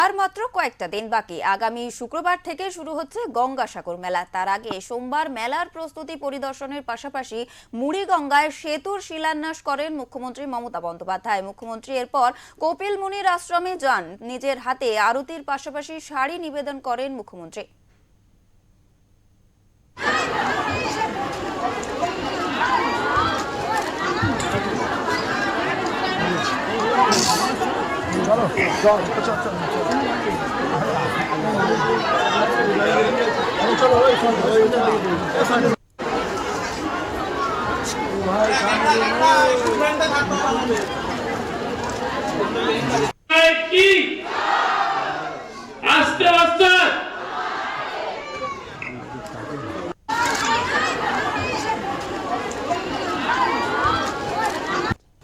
আর মাত্র কয়েকটা দিন বাকি। আগামী শুক্রবার থেকে শুরু হচ্ছে গঙ্গাসাগর মেলা। তার আগে সোমবার মেলার প্রস্তুতি পরিদর্শনের পাশাপাশি মুড়িগঙ্গায় সেতুর শিলান্যাস করেন মুখ্যমন্ত্রী মমতা বন্দ্যোপাধ্যায়। মুখ্যমন্ত্রী এরপর কপিল মুনির আশ্রমে যান। নিজের হাতে আরতির পাশাপাশি শাড়ি নিবেদন করেন মুখ্যমন্ত্রী। আস্তে আস্তে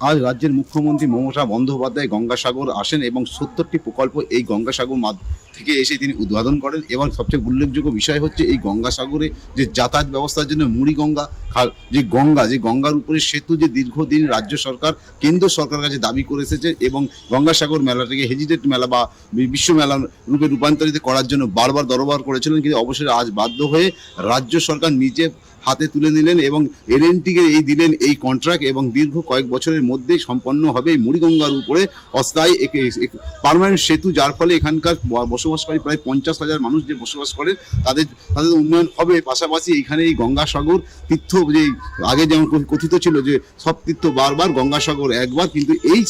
আজ রাজ্যের মুখ্যমন্ত্রী মমতা বন্দ্যোপাধ্যায় গঙ্গাসাগর আসেন এবং ৭০টি প্রকল্প এই গঙ্গাসাগর থেকে এসে তিনি উদ্বোধন করেন। এবং সবচেয়ে উল্লেখযোগ্য বিষয় হচ্ছে এই গঙ্গাসাগরে যে যাতায়াত ব্যবস্থার জন্য মুড়িগঙ্গা যে গঙ্গার উপরে সেতু যে দীর্ঘদিন রাজ্য সরকার কেন্দ্র সরকারের কাছে দাবি করে এসেছে এবং গঙ্গাসাগর মেলাটাকে হেরিটেজ মেলা বা বিশ্ব মেলা রূপে রূপান্তরিত করার জন্য বারবার দরবার করেছিলেন, কিন্তু অবশ্যই আজ বাধ্য হয়ে রাজ্য সরকার নিজে হাতে তুলে নিলেন এবং এলএনটিকে দিলেন এই কন্ট্রাক্ট এবং দীর্ঘ কয়েক বছরের মধ্যেই সম্পন্ন হবে এই মুড়িগঙ্গার উপরে অস্থায়ী পার্মানেন্ট সেতু, যার ফলে এখানকার বসবাসকারী প্রায় 50,000 মানুষ যে বসবাস করেন তাদের উন্নয়ন হবে। পাশাপাশি এখানে এই গঙ্গাসাগর তীর্থ যে আগে যেমন কথিত ছিল যে সব তীর্থ বারবার গঙ্গাসাগর একবার, কিন্তু এই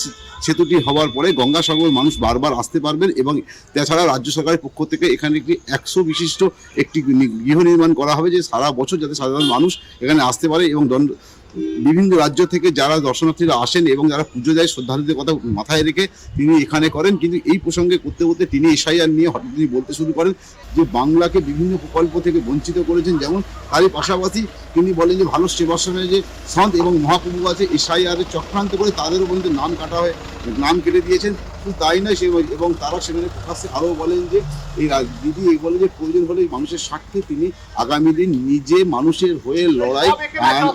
সেতুটি হওয়ার পরে গঙ্গাসাগর মানুষ বারবার আসতে পারবেন। এবং তাছাড়া রাজ্য সরকারের পক্ষ থেকে এখানে একটি 100 বিশিষ্ট একটি গৃহ নির্মাণ করা হবে যে সারা বছর যাতে সাধারণ মানুষ এখানে আসতে পারে। এবং বিভিন্ন রাজ্য থেকে যারা দর্শনার্থীরা আসেন এবং যারা পুজো দেয় শ্রদ্ধালুদের কথা মাথায় রেখে তিনি এখানে করেন। কিন্তু এই প্রসঙ্গে করতে করতে তিনি এসআইআর নিয়ে হঠাৎ তিনি বলতে শুরু করেন যে বাংলাকে বিভিন্ন প্রকল্প থেকে বঞ্চিত করেছেন। যেমন তারই পাশাপাশি তিনি বলেন যে ভালো সেবাশ্রমে যে সন্ত এবং মহাপ্রভু আছে এসআইআরের চক্রান্ত করে তাদেরও বলতে নাম কেটে দিয়েছেন। শুধু তাই নয়, এবং তারা সেখানে প্রকাশ্যে আরও বলেন যে এই দিদি বলে যে প্রয়োজন হলে মানুষের স্বার্থে তিনি আগামী দিন নিজে মানুষের হয়ে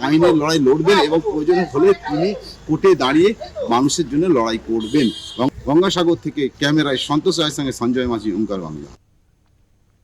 আইনের লড়াই লড়বেন এবং প্রয়োজন হলে তিনি কোর্টে দাঁড়িয়ে মানুষের জন্য লড়াই করবেন। গঙ্গাসাগর থেকে ক্যামেরায় সন্তোষ রায়ের সঙ্গে সঞ্জয় মাঝি, ওঙ্কার বাংলা।